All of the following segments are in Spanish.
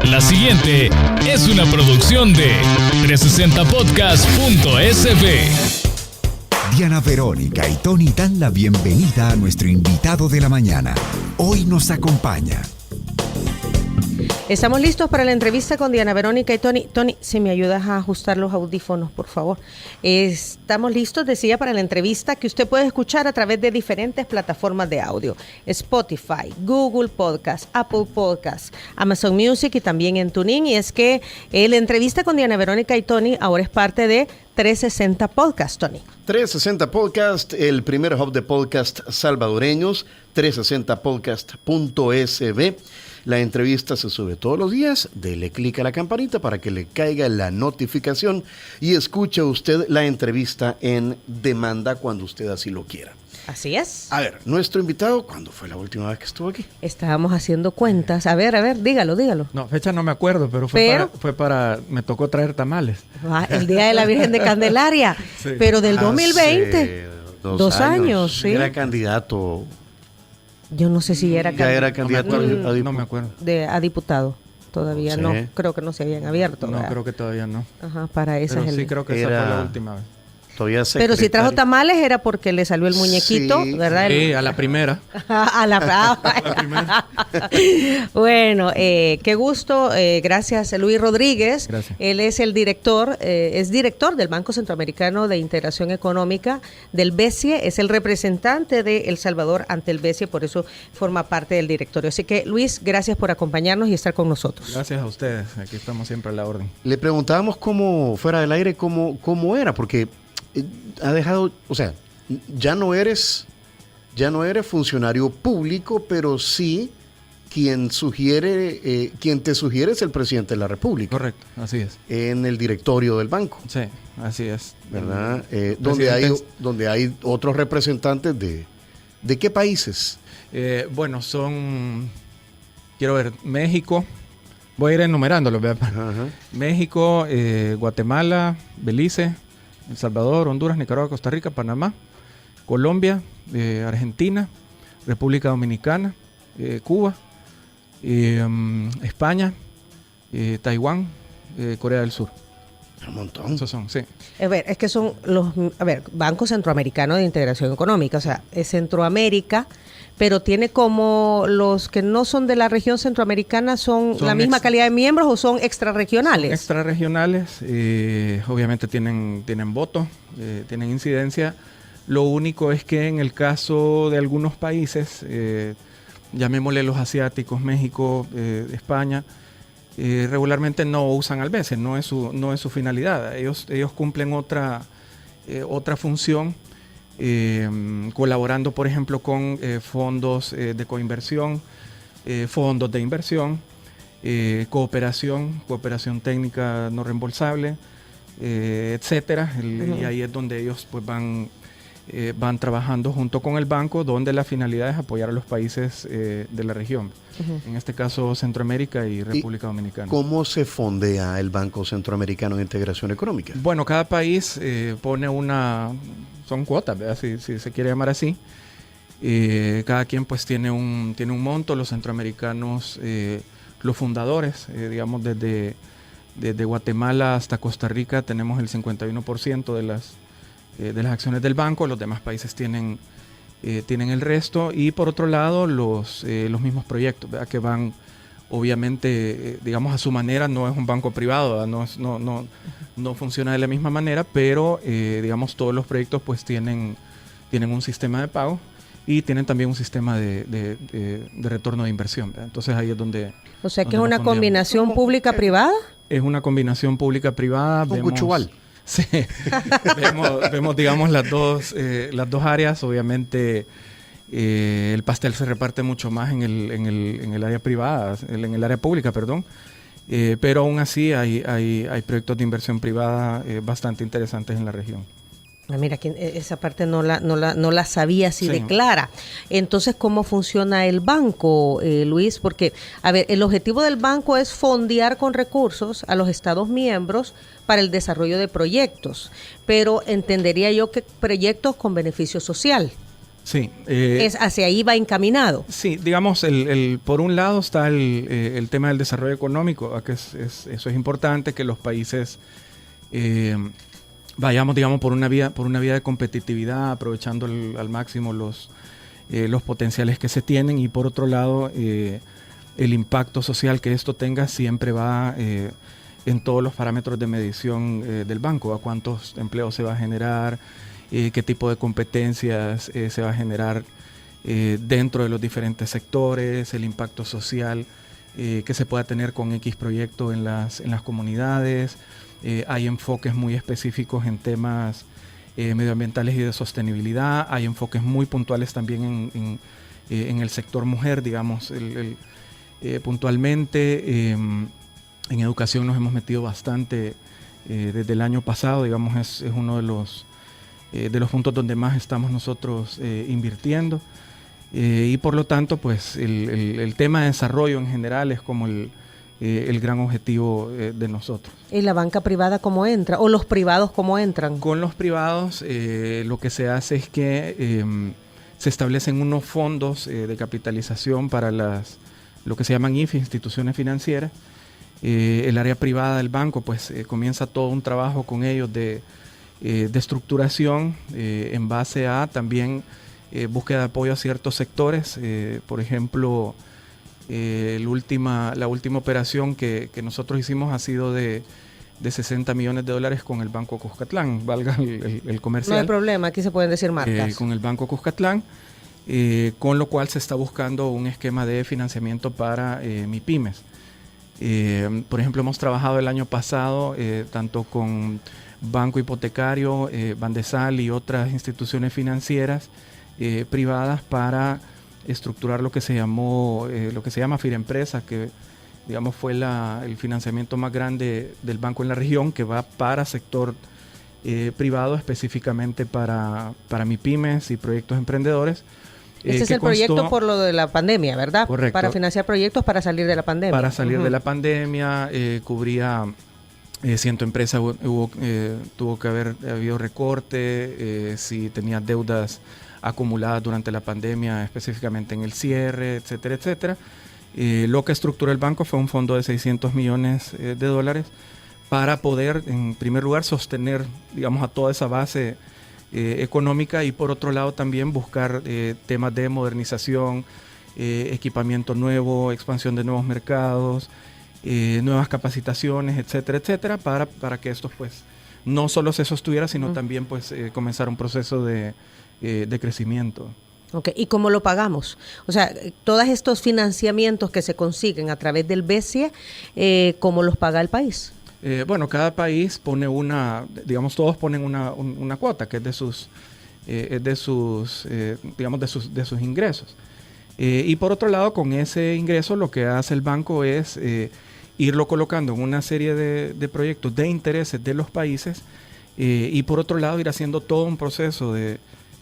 La siguiente es una producción de 360podcast.sb. Diana Verónica y Tony dan la bienvenida a nuestro invitado de la mañana. Hoy nos acompaña. Estamos listos para la entrevista con Diana Verónica y Tony. Tony, si me ayudas a ajustar los audífonos, por favor. Estamos listos, decía, para la entrevista que usted puede escuchar a través de diferentes plataformas de audio. Spotify, Google Podcast, Apple Podcast, Amazon Music y también en TuneIn. Y es que la entrevista con Diana Verónica y Tony ahora es parte de 360 Podcast, Tony. 360 Podcast, el primer hub de podcast salvadoreños, 360podcast.sb. La entrevista se sube todos los días. Dele clic a la campanita para que le caiga la notificación y escuche usted la entrevista en demanda cuando usted así lo quiera. Así es. A ver, nuestro invitado, ¿cuándo fue la última vez que estuvo aquí? Estábamos haciendo cuentas. A ver, dígalo. No, fecha no me acuerdo, pero fue para me tocó traer tamales. El Día de la Virgen de Candelaria, sí. Pero del 2020. Dos años, sí. Era candidato. Yo no sé si era candidato. Ya era candidato no me acuerdo. A diputado. Todavía no, creo que no se habían abierto. No, creo que todavía no. Ajá, para esa sí, creo que esa fue la última vez. Pero si trajo tamales era porque le salió el muñequito, sí, ¿verdad? Sí, a la primera. A la primera. Bueno, qué gusto. Gracias, Luis Rodríguez. Gracias. Él es el director, del Banco Centroamericano de Integración Económica, del BESIE. Es el representante de El Salvador ante el BESIE, por eso forma parte del directorio. Así que, Luis, gracias por acompañarnos y estar con nosotros. Gracias a ustedes. Aquí estamos siempre a la orden. Le preguntábamos fuera del aire, cómo era, porque ha dejado, o sea, ya no eres funcionario público, pero sí quien te sugiere es el presidente de la República. Correcto, así es. En el directorio del banco. Sí, así es. ¿Verdad? Donde hay otros representantes ¿de qué países? Bueno, quiero ver, México, voy a ir enumerándolo, ¿verdad? Ajá. México, Guatemala, Belice, El Salvador, Honduras, Nicaragua, Costa Rica, Panamá, Colombia, Argentina, República Dominicana, Cuba, España, Taiwán, Corea del Sur. Un montón. Esos son, sí. A ver, es que son Banco Centroamericano de Integración Económica, o sea, es Centroamérica, pero tiene como los que no son de la región centroamericana, ¿son la misma calidad de miembros o son extrarregionales? Extrarregionales, obviamente tienen voto, tienen incidencia. Lo único es que en el caso de algunos países, llamémosle los asiáticos, México, España, regularmente no usan al BESIE, no es su finalidad. Ellos cumplen otra función, colaborando, por ejemplo, con fondos de coinversión, fondos de inversión, cooperación técnica no reembolsable, etcétera. Y ahí es donde ellos pues van trabajando junto con el banco, donde la finalidad es apoyar a los países de la región. En este caso Centroamérica y República Dominicana. ¿Cómo se fondea el Banco Centroamericano de Integración Económica? Bueno, cada país pone son cuotas, ¿verdad? Si se quiere llamar así. Cada quien pues tiene un monto. Los centroamericanos, los fundadores, digamos desde Guatemala hasta Costa Rica tenemos el 51% de las acciones del banco. Los demás países tienen el resto, y por otro lado los mismos proyectos, ¿verdad? Que van obviamente digamos a su manera. No es un banco privado, no funciona de la misma manera, pero digamos todos los proyectos pues tienen un sistema de pago y tienen también un sistema de retorno de inversión, ¿verdad? Entonces ahí es donde... O sea que es una combinación pública-privada. Es una combinación pública-privada. Un cuchual. Sí, vemos digamos las dos áreas. Obviamente el pastel se reparte mucho más en el área privada, en el área pública, perdón. Pero aún así hay proyectos de inversión privada bastante interesantes en la región. Mira, esa parte no la sabía así de clara. Entonces, ¿cómo funciona el banco, Luis? Porque, a ver, el objetivo del banco es fondear con recursos a los Estados miembros para el desarrollo de proyectos, pero entendería yo que proyectos con beneficio social. Sí. Hacia ahí va encaminado. Sí, digamos, por un lado está el tema del desarrollo económico, que eso es importante, que los países vayamos, digamos, por una vía de competitividad, aprovechando al máximo los potenciales que se tienen, y por otro lado, el impacto social que esto tenga siempre va en todos los parámetros de medición del banco, a cuántos empleos se va a generar, qué tipo de competencias se va a generar dentro de los diferentes sectores, el impacto social que se pueda tener con X proyecto en las comunidades. Hay enfoques muy específicos en temas medioambientales y de sostenibilidad. Hay enfoques muy puntuales también en el sector mujer, digamos, puntualmente. En educación nos hemos metido bastante desde el año pasado, digamos, es uno de los puntos donde más estamos nosotros invirtiendo. Y por lo tanto, pues el tema de desarrollo en general es como el gran objetivo de nosotros. ¿Y la banca privada cómo entra? ¿O los privados cómo entran? Con los privados lo que se hace es que se establecen unos fondos de capitalización para lo que se llaman IFI, instituciones financieras. El área privada del banco pues comienza todo un trabajo con ellos de estructuración en base a también búsqueda de apoyo a ciertos sectores. Por ejemplo, la última operación que nosotros hicimos ha sido de $60 millones con el Banco Cuscatlán, valga el comercial. No hay problema, aquí se pueden decir marcas. Con el Banco Cuscatlán, con lo cual se está buscando un esquema de financiamiento para MIPYMES. Por ejemplo, hemos trabajado el año pasado tanto con Banco Hipotecario, Bandesal y otras instituciones financieras privadas para estructurar lo que se llama Firempresa, que digamos fue el financiamiento más grande del banco en la región, que va para sector privado, específicamente para MIPYMES y proyectos emprendedores. Ese es el proyecto por lo de la pandemia, ¿verdad? Correcto. Para financiar proyectos para salir de la pandemia. Para salir de la pandemia, cubría 100 empresas, tuvo que haber habido recorte, si tenía deudas acumuladas durante la pandemia, específicamente en el cierre, etcétera, etcétera. Lo que estructuró el banco fue un fondo de $600 millones para poder, en primer lugar, sostener, digamos, a toda esa base económica, y por otro lado también buscar temas de modernización, equipamiento nuevo, expansión de nuevos mercados, nuevas capacitaciones, etcétera, etcétera, para que esto pues no solo se sostuviera, sino también pues comenzar un proceso de crecimiento. Okay. ¿Y cómo lo pagamos? O sea, todos estos financiamientos que se consiguen a través del BESIE, ¿cómo los paga el país? Bueno, cada país pone todos ponen una cuota que es de sus ingresos. Y por otro lado, con ese ingreso lo que hace el banco es irlo colocando en una serie de proyectos de intereses de los países, y por otro lado ir haciendo todo un proceso de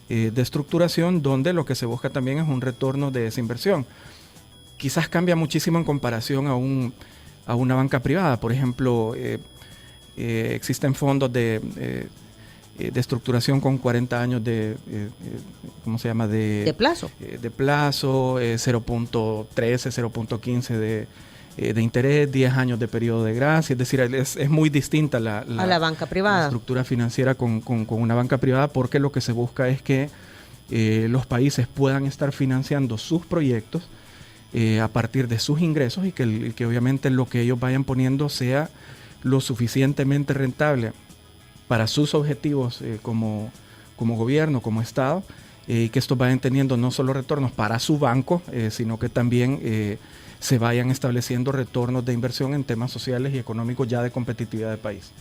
estructuración donde lo que se busca también es un retorno de esa inversión. Quizás cambia muchísimo en comparación a una banca privada. Por ejemplo, existen fondos de estructuración con 40 años ¿cómo se llama? De plazo. De plazo, 0.13, 0.15 de interés, 10 años de periodo de gracia. Es decir, es muy distinta a la banca privada. La estructura financiera con una banca privada, porque lo que se busca es que los países puedan estar financiando sus proyectos a partir de sus ingresos, y que obviamente lo que ellos vayan poniendo sea lo suficientemente rentable para sus objetivos como gobierno, como Estado, y que estos vayan teniendo no solo retornos para su banco, sino que también se vayan estableciendo retornos de inversión en temas sociales y económicos ya de competitividad del país.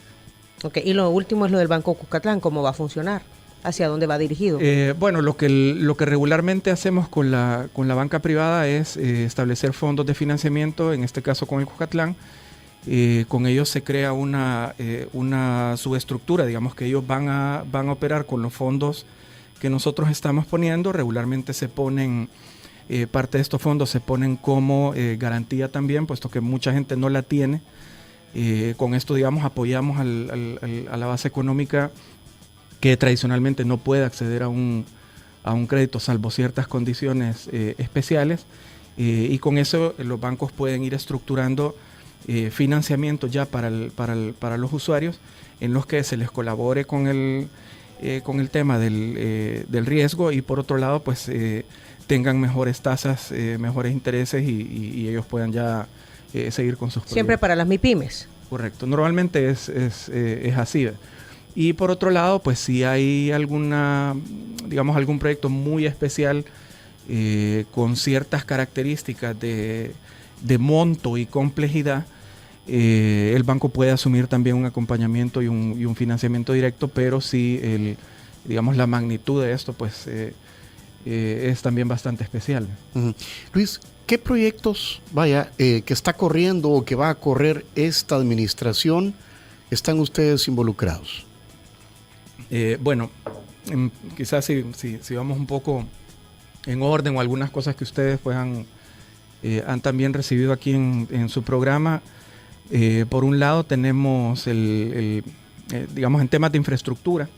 Okay. Y lo último es lo del Banco Cuscatlán, ¿cómo va a funcionar? ¿Hacia dónde va dirigido? Bueno, lo que regularmente hacemos con la banca privada es establecer fondos de financiamiento, en este caso con el Cuscatlán. Con ellos se crea una subestructura, digamos que ellos van a operar con los fondos que nosotros estamos poniendo. Regularmente se ponen, parte de estos fondos se ponen como garantía también, puesto que mucha gente no la tiene. Con esto, digamos, apoyamos a la base económica que tradicionalmente no puede acceder a un a un crédito salvo ciertas condiciones especiales, y con eso los bancos pueden ir estructurando financiamiento ya para los usuarios, en los que se les colabore con el tema del riesgo, y por otro lado pues tengan mejores tasas, mejores intereses, y ellos puedan ya seguir con sus proyectos. Siempre para las MIPYMES. Correcto, normalmente es así. Y por otro lado, pues si hay algún proyecto muy especial con ciertas características de monto y complejidad, el banco puede asumir también un acompañamiento y un financiamiento directo, pero sí la magnitud de esto pues es también bastante especial. Uh-huh. Luis, ¿qué proyectos que está corriendo o que va a correr esta administración están ustedes involucrados? Quizás si vamos un poco en orden, o algunas cosas que ustedes pues han también recibido aquí en su programa. Por un lado tenemos en temas de infraestructura.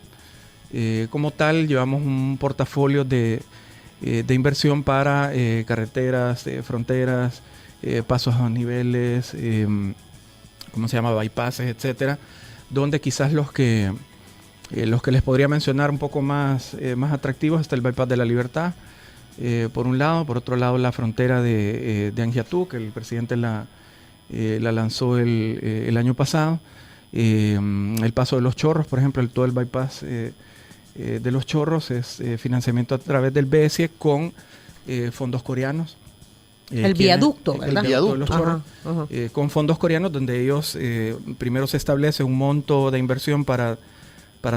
Como tal, llevamos un portafolio de inversión para carreteras, fronteras, pasos a niveles, bypasses, etcétera, donde quizás los que les podría mencionar un poco más atractivos está el bypass de la Libertad, por un lado. Por otro lado, la frontera de Angiatú, que el presidente la lanzó el año pasado. El paso de los Chorros, por ejemplo, todo el bypass de los Chorros es financiamiento a través del BESIE con fondos coreanos. El viaducto, ¿verdad? El viaducto de los Chorros, con fondos coreanos, donde ellos primero se establece un monto de inversión para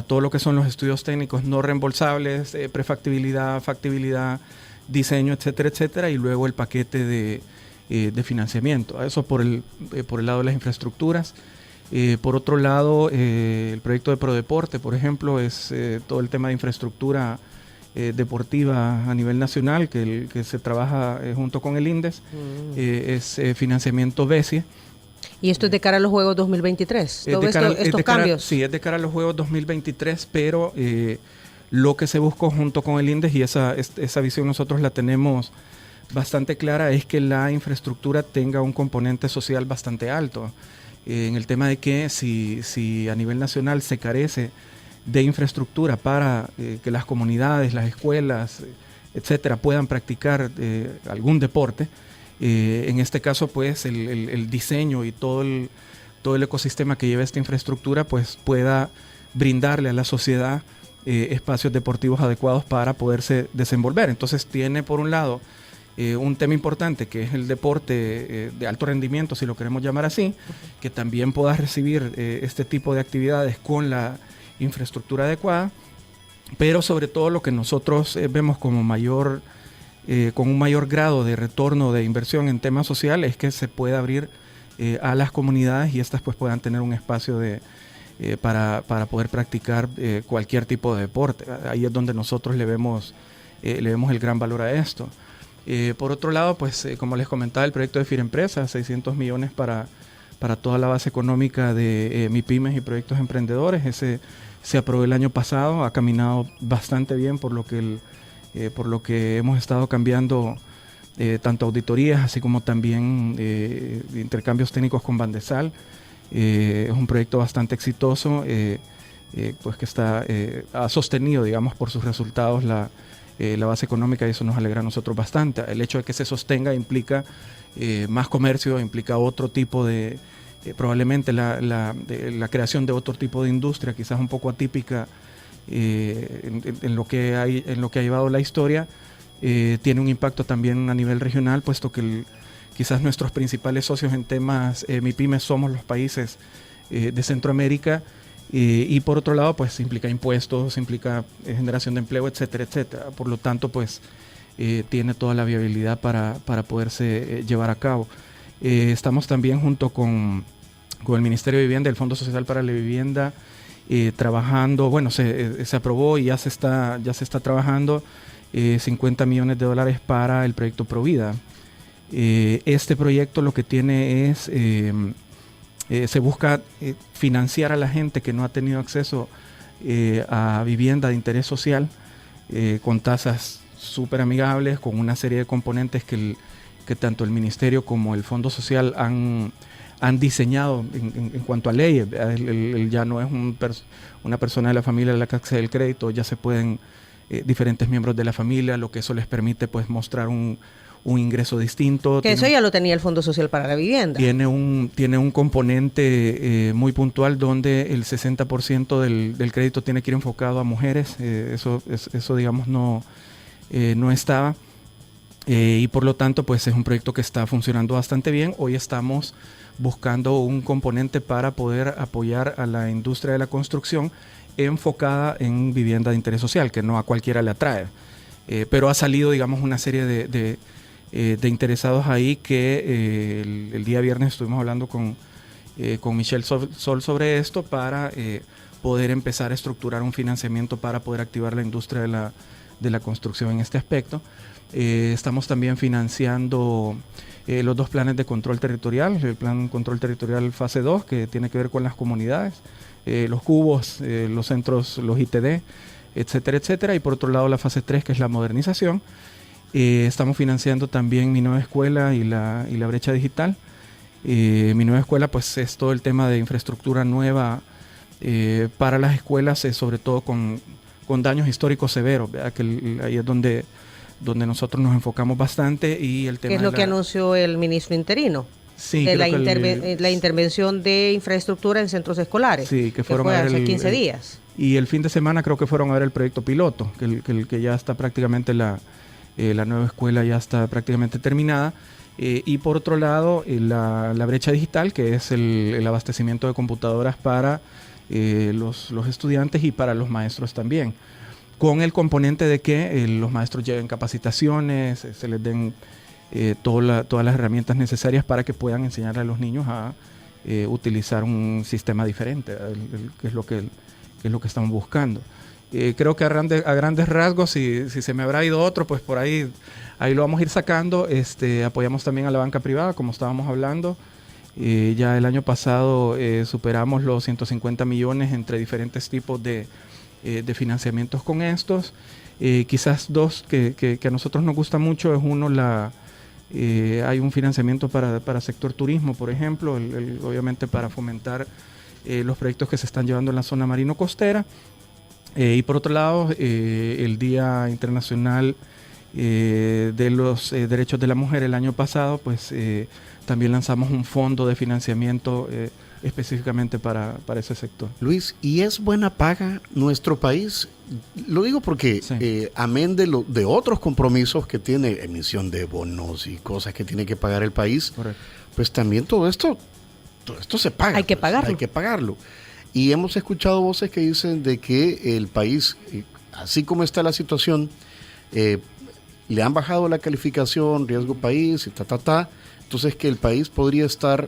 todo lo que son los estudios técnicos no reembolsables, prefactibilidad, factibilidad, diseño, etcétera, etcétera, y luego el paquete de financiamiento. Eso por el lado de las infraestructuras. Por otro lado, el proyecto de Prodeporte, por ejemplo, es todo el tema de infraestructura deportiva a nivel nacional, que se trabaja junto con el INDES. Es financiamiento BESIE. ¿Y esto es de cara a los Juegos 2023? ¿Estos cambios? Sí, es de cara a los Juegos 2023, pero lo que se buscó junto con el INDES, y esa visión nosotros la tenemos bastante clara, es que la infraestructura tenga un componente social bastante alto. En el tema de que si a nivel nacional se carece de infraestructura para que las comunidades, las escuelas, etcétera, puedan practicar algún deporte, en este caso pues el diseño y todo el ecosistema que lleva esta infraestructura pues pueda brindarle a la sociedad espacios deportivos adecuados para poderse desenvolver. Entonces tiene por un lado un tema importante, que es el deporte de alto rendimiento, si lo queremos llamar así, que también pueda recibir este tipo de actividades con la infraestructura adecuada, pero sobre todo lo que nosotros vemos como con un mayor grado de retorno de inversión en temas sociales es que se pueda abrir a las comunidades, y estas pues puedan tener un espacio para poder practicar cualquier tipo de deporte. Ahí es donde nosotros le vemos el gran valor a esto. Por otro lado, pues como les comentaba, el proyecto de Firempresa, 600 millones para toda la base económica de MIPYMES y proyectos emprendedores. Ese se aprobó el año pasado, ha caminado bastante bien, por lo que hemos estado cambiando tanto auditorías así como también intercambios técnicos con Bandesal. Es un proyecto bastante exitoso, pues que ha sostenido, digamos, por sus resultados la base económica, y eso nos alegra a nosotros bastante. El hecho de que se sostenga implica más comercio, implica otro tipo de, probablemente la creación de otro tipo de industria, quizás un poco atípica en lo que ha llevado la historia. Tiene un impacto también a nivel regional, puesto que quizás nuestros principales socios en temas MIPYMES somos los países de Centroamérica. Y por otro lado, pues implica impuestos, implica generación de empleo, etcétera, etcétera. Por lo tanto, pues tiene toda la viabilidad para poderse llevar a cabo. Estamos también junto con el Ministerio de Vivienda y el Fondo Social para la Vivienda trabajando, se aprobó y ya se está trabajando $50 millones para el proyecto Provida. Este proyecto lo que tiene es... se busca financiar a la gente que no ha tenido acceso a vivienda de interés social, con tasas súper amigables, con una serie de componentes que tanto el Ministerio como el Fondo Social han diseñado en cuanto a leyes. Él ya no es una persona de la familia a la que accede el crédito, ya se pueden diferentes miembros de la familia, lo que eso les permite pues mostrar un ingreso distinto. Que eso ya lo tenía el Fondo Social para la Vivienda. Tiene un componente muy puntual donde el 60% del crédito tiene que ir enfocado a mujeres. Eso digamos no estaba. Y por lo tanto pues es un proyecto que está funcionando bastante bien. Hoy estamos buscando un componente para poder apoyar a la industria de la construcción enfocada en vivienda de interés social, que no a cualquiera le atrae. Pero ha salido, digamos, una serie de interesados ahí que el día viernes estuvimos hablando con Michelle Sol sobre esto para poder empezar a estructurar un financiamiento para poder activar la industria de la construcción en este aspecto. Estamos también financiando los 2 planes de control territorial, el plan control territorial fase 2, que tiene que ver con las comunidades, los cubos, los centros, los ITD, etcétera, etcétera. Y por otro lado la fase 3, que es la modernización. Estamos financiando también Mi Nueva Escuela y la brecha digital. Mi Nueva Escuela pues es todo el tema de infraestructura nueva para las escuelas, sobre todo con daños históricos severos, ¿verdad? Que ahí es donde nosotros nos enfocamos bastante. Y el tema ¿Qué es lo que anunció el ministro interino? Sí, de la intervención de infraestructura en centros escolares. Sí, que fueron fue hace 15 días. Y el fin de semana creo que fueron a ver el proyecto piloto, que ya está prácticamente la nueva escuela ya está prácticamente terminada. Y por otro lado, la brecha digital, que es el abastecimiento de computadoras para los estudiantes y para los maestros también, con el componente de que los maestros lleven capacitaciones, se les den todas las herramientas necesarias para que puedan enseñar a los niños a utilizar un sistema diferente, que es lo que estamos buscando. Creo que a grandes rasgos, si se me habrá ido otro, pues por ahí lo vamos a ir sacando. Apoyamos también a la banca privada, como estábamos hablando. Ya el año pasado superamos los 150 millones entre diferentes tipos de financiamientos con estos. Quizás 2 que a nosotros nos gusta mucho es uno, hay un financiamiento para sector turismo, por ejemplo, obviamente para fomentar los proyectos que se están llevando en la zona marino-costera. Y por otro lado, el Día Internacional de los Derechos de la Mujer el año pasado, pues también lanzamos un fondo de financiamiento específicamente para ese sector. Luis, ¿y es buena paga nuestro país? Lo digo porque sí. Amén de otros compromisos que tiene, emisión de bonos y cosas que tiene que pagar el país, correcto, pues también todo esto se paga. Hay que pagarlo. Hay que pagarlo. Y hemos escuchado voces que dicen de que el país, así como está la situación, le han bajado la calificación, riesgo país, entonces que el país podría estar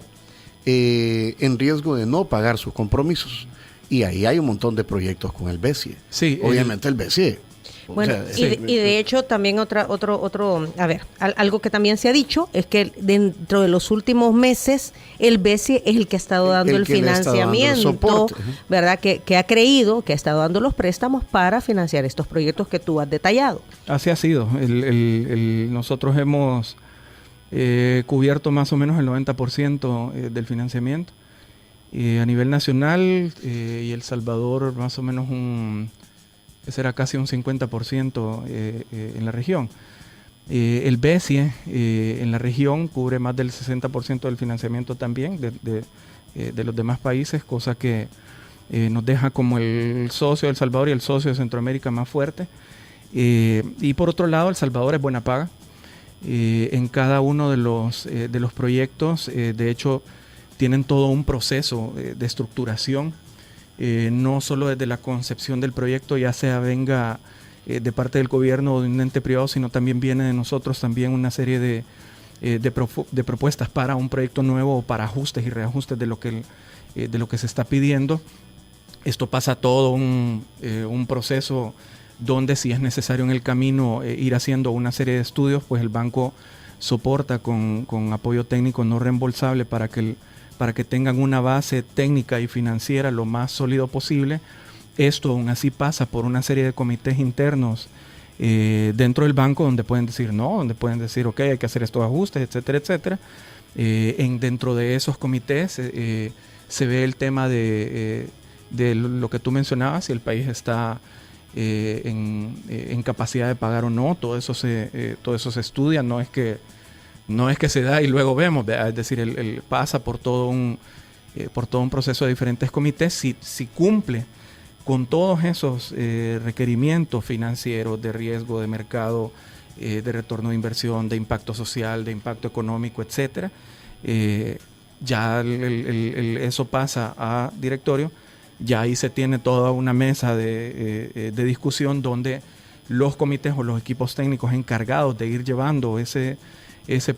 en riesgo de no pagar sus compromisos. Y ahí hay un montón de proyectos con el BESIE. Sí, obviamente el BESIE. Bueno, y de hecho también algo que también se ha dicho es que dentro de los últimos meses el BESIE es el que ha estado dando el financiamiento, ¿verdad? Que ha creído, que ha estado dando los préstamos para financiar estos proyectos que tú has detallado. Así ha sido. Nosotros hemos cubierto más o menos el 90% del financiamiento. A nivel nacional y El Salvador más o menos será casi un 50% en la región. El BESIE en la región cubre más del 60% del financiamiento también de los demás países, cosa que nos deja como el socio de El Salvador y el socio de Centroamérica más fuerte. Y por otro lado, El Salvador es buena paga. En cada uno de los proyectos, de hecho, tienen todo un proceso de estructuración. No solo desde la concepción del proyecto, ya sea venga de parte del gobierno o de un ente privado, sino también viene de nosotros también una serie de propuestas para un proyecto nuevo o para ajustes y reajustes de lo que se está pidiendo. Esto pasa todo un proceso donde, si es necesario en el camino ir haciendo una serie de estudios, pues el banco soporta con apoyo técnico no reembolsable para que tengan una base técnica y financiera lo más sólido posible esto aún así pasa por una serie de comités internos dentro del banco donde pueden decir no, donde pueden decir ok, hay que hacer estos ajustes, etcétera, etcétera. Dentro de esos comités se ve el tema de lo que tú mencionabas, si el país está en capacidad de pagar o no. Todo eso se estudia, no es que se da y luego vemos, ¿verdad? Es decir, pasa por todo un proceso de diferentes comités. Si cumple con todos esos requerimientos financieros, de riesgo, de mercado, de retorno de inversión, de impacto social, de impacto económico, etcétera, ya eso pasa a directorio. Ya ahí se tiene toda una mesa de discusión donde los comités o los equipos técnicos encargados de ir llevando ese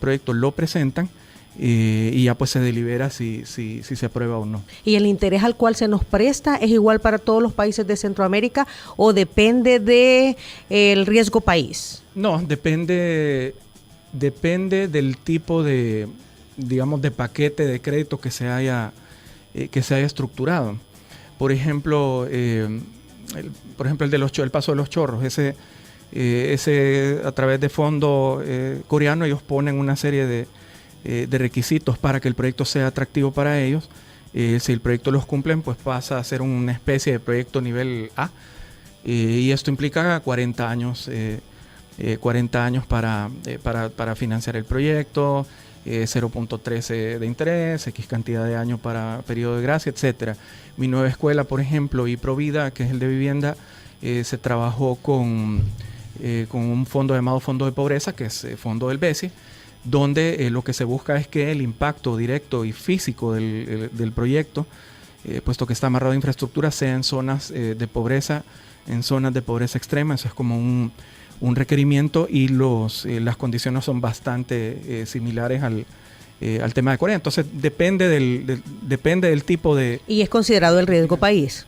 proyecto lo presentan. Y ya pues se delibera si se aprueba o no. ¿Y el interés al cual se nos presta es igual para todos los países de Centroamérica o depende del riesgo país? No, depende del tipo de, digamos, de paquete de crédito que se haya estructurado. Por ejemplo, el paso de los chorros, ese a través de fondo coreano, ellos ponen una serie de requisitos para que el proyecto sea atractivo para ellos. Si el proyecto los cumplen, pues pasa a ser una especie de proyecto nivel A, y esto implica 40 años para financiar el proyecto, 0.13 de interés, X cantidad de años para periodo de gracia, etcétera. Mi nueva escuela, por ejemplo, y Provida, que es el de vivienda, se trabajó con un fondo llamado Fondo de Pobreza, que es fondo del BESI, donde lo que se busca es que el impacto directo y físico del proyecto, puesto que está amarrado a infraestructura, sea en zonas de pobreza, en zonas de pobreza extrema. Eso es como un requerimiento, y las condiciones son bastante similares al tema de Corea. Entonces depende del tipo de... Y es considerado el riesgo país.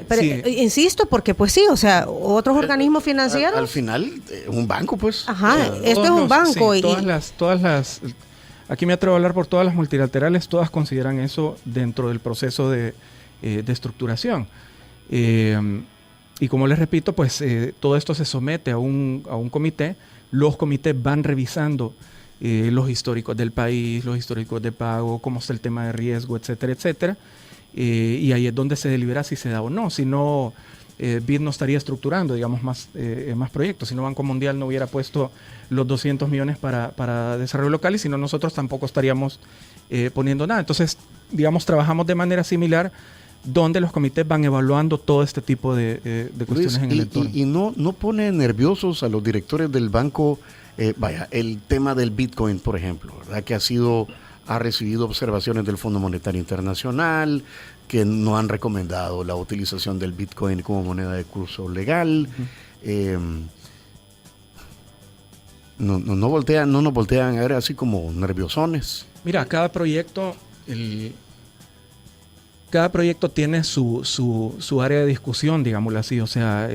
Pero, sí. Insisto, porque pues sí, o sea, otros organismos financieros... Al final, un banco, pues. Ajá, esto es un banco. Sí, todas las... Aquí me atrevo a hablar por todas las multilaterales, todas consideran eso dentro del proceso de estructuración. Y como les repito, pues todo esto se somete a un comité. Los comités van revisando los históricos del país, los históricos de pago, cómo está el tema de riesgo, etcétera, etcétera. Y ahí es donde se delibera si se da o no. Si no, BID no estaría estructurando, digamos, más proyectos. Si no, Banco Mundial no hubiera puesto los 200 millones para desarrollo local, y si no, nosotros tampoco estaríamos poniendo nada. Entonces, digamos, trabajamos de manera similar, donde los comités van evaluando todo este tipo de cuestiones en el entorno. Y no pone nerviosos a los directores del banco, el tema del Bitcoin, por ejemplo, ¿verdad? Que ha recibido observaciones del Fondo Monetario Internacional, que no han recomendado la utilización del Bitcoin como moneda de curso legal. No nos voltean a ver así como nerviosones. Mira, cada proyecto tiene su área de discusión, digámoslo así. O sea,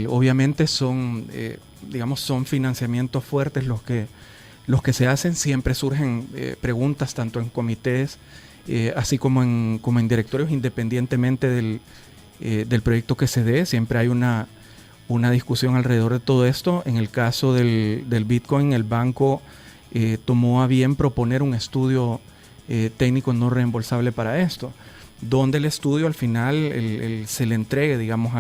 obviamente son financiamientos fuertes los que se hacen. Siempre surgen preguntas tanto en comités así como en directorios, independientemente del proyecto que se dé. Siempre hay una discusión alrededor de todo esto. En el caso del Bitcoin, el banco tomó a bien proponer un estudio técnico no reembolsable para esto, donde el estudio al final se le entregue, digamos,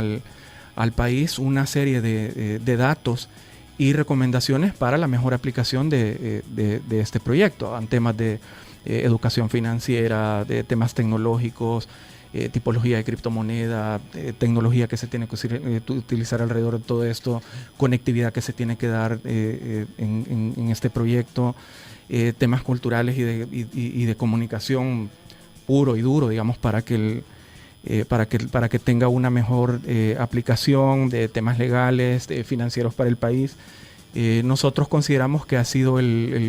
al país una serie de datos y recomendaciones para la mejor aplicación de este proyecto, en temas de educación financiera, de temas tecnológicos, tipología de criptomoneda, tecnología que se tiene que utilizar alrededor de todo esto, conectividad que se tiene que dar en este proyecto, temas culturales y de comunicación puro y duro, digamos, para que tenga una mejor aplicación de temas legales, financieros para el país. Nosotros consideramos que ha sido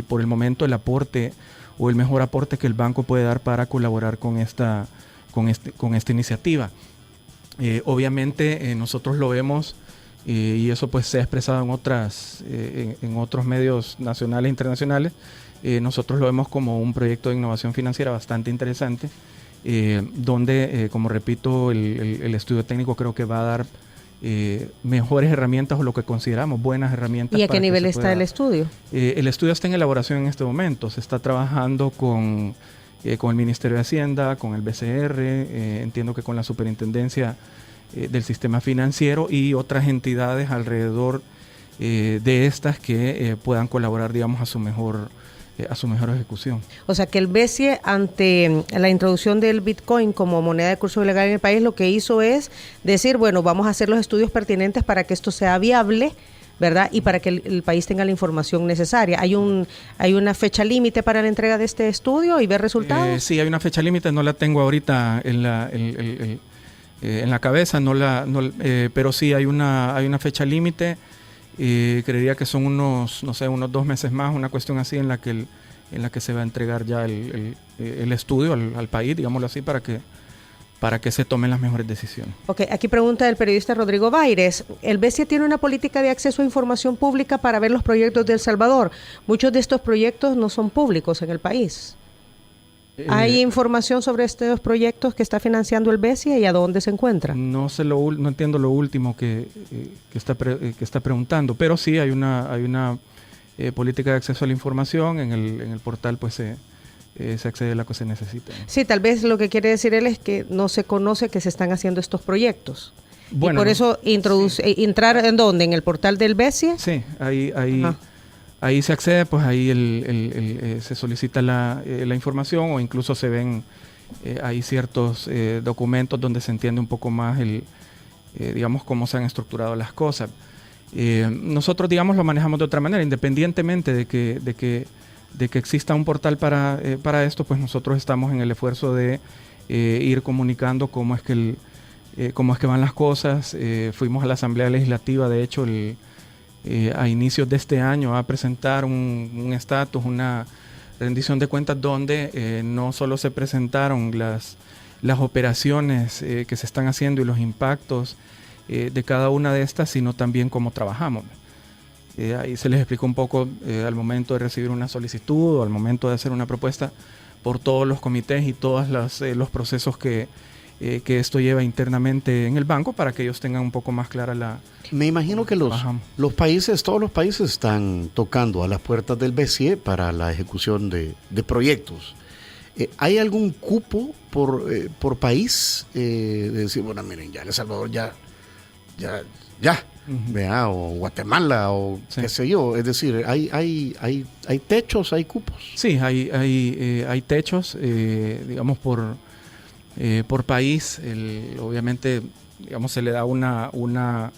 por el momento el aporte o el mejor aporte que el banco puede dar para colaborar con esta iniciativa. Obviamente nosotros lo vemos, y eso pues se ha expresado en otros medios nacionales e internacionales. Nosotros lo vemos como un proyecto de innovación financiera bastante interesante, donde, como repito, el estudio técnico creo que va a dar mejores herramientas o lo que consideramos buenas herramientas. ¿Y a qué nivel está el estudio? El estudio está en elaboración en este momento. Se está trabajando con el Ministerio de Hacienda, con el BCR, entiendo que con la Superintendencia del Sistema Financiero y otras entidades alrededor de estas que puedan colaborar, digamos, a su mejor ejecución. O sea que el BCE, ante la introducción del Bitcoin como moneda de curso ilegal en el país, lo que hizo es decir, bueno, vamos a hacer los estudios pertinentes para que esto sea viable, ¿verdad? Y para que el país tenga la información necesaria. ¿Hay una fecha límite para la entrega de este estudio y ver resultados? Sí, hay una fecha límite, no la tengo ahorita en la cabeza, pero sí hay una fecha límite. Creería que son unos 2 meses más, una cuestión así en la que se va a entregar ya el estudio al país, digámoslo así, para que se tomen las mejores decisiones. Ok, aquí pregunta el periodista Rodrigo Baires. El BCE tiene una política de acceso a información pública para ver los proyectos de El Salvador. Muchos de estos proyectos no son públicos en el país. ¿Hay información sobre estos proyectos que está financiando el BCE y a dónde se encuentra? No entiendo lo último que está preguntando, pero sí hay una política de acceso a la información. En el portal pues se accede a lo que se necesita. Sí, tal vez lo que quiere decir él es que no se conoce que se están haciendo estos proyectos. Bueno, y por eso entrar ¿en dónde? ¿En el portal del BCE? Sí, ahí se accede, pues ahí se solicita la información o incluso se ven hay ciertos documentos donde se entiende un poco más digamos, cómo se han estructurado las cosas. Nosotros, digamos, lo manejamos de otra manera, independientemente de que exista un portal para esto, pues nosotros estamos en el esfuerzo de ir comunicando cómo es que van las cosas. Fuimos a la Asamblea Legislativa, de hecho, a inicios de este año, a presentar un estatus, una rendición de cuentas donde no solo se presentaron las operaciones que se están haciendo y los impactos de cada una de estas, sino también cómo trabajamos. Ahí se les explicó un poco al momento de recibir una solicitud o al momento de hacer una propuesta por todos los comités y todos los procesos que esto lleva internamente en el banco para que ellos tengan un poco más clara la... Me imagino que todos los países están tocando a las puertas del BCE para la ejecución de proyectos. ¿Hay algún cupo por país? De decir, bueno, miren, ya El Salvador ya, ¿vea? O Guatemala o sí, qué sé yo. Es decir, hay techos, hay cupos. Sí, hay techos, digamos, por país. Obviamente, digamos, se le da una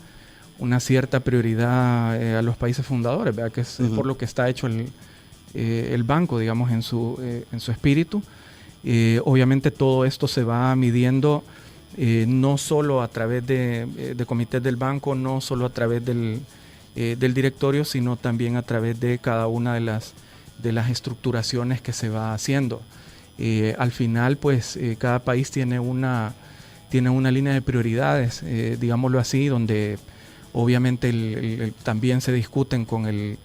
cierta prioridad a los países fundadores, ¿verdad? Que es por lo que está hecho el banco, digamos, en su espíritu. Obviamente todo esto se va midiendo no solo a través de comités del banco, no solo a través del directorio, sino también a través de cada una de las estructuraciones que se va haciendo. Al final, pues, cada país tiene una línea de prioridades, digámoslo así, donde obviamente también se discuten con el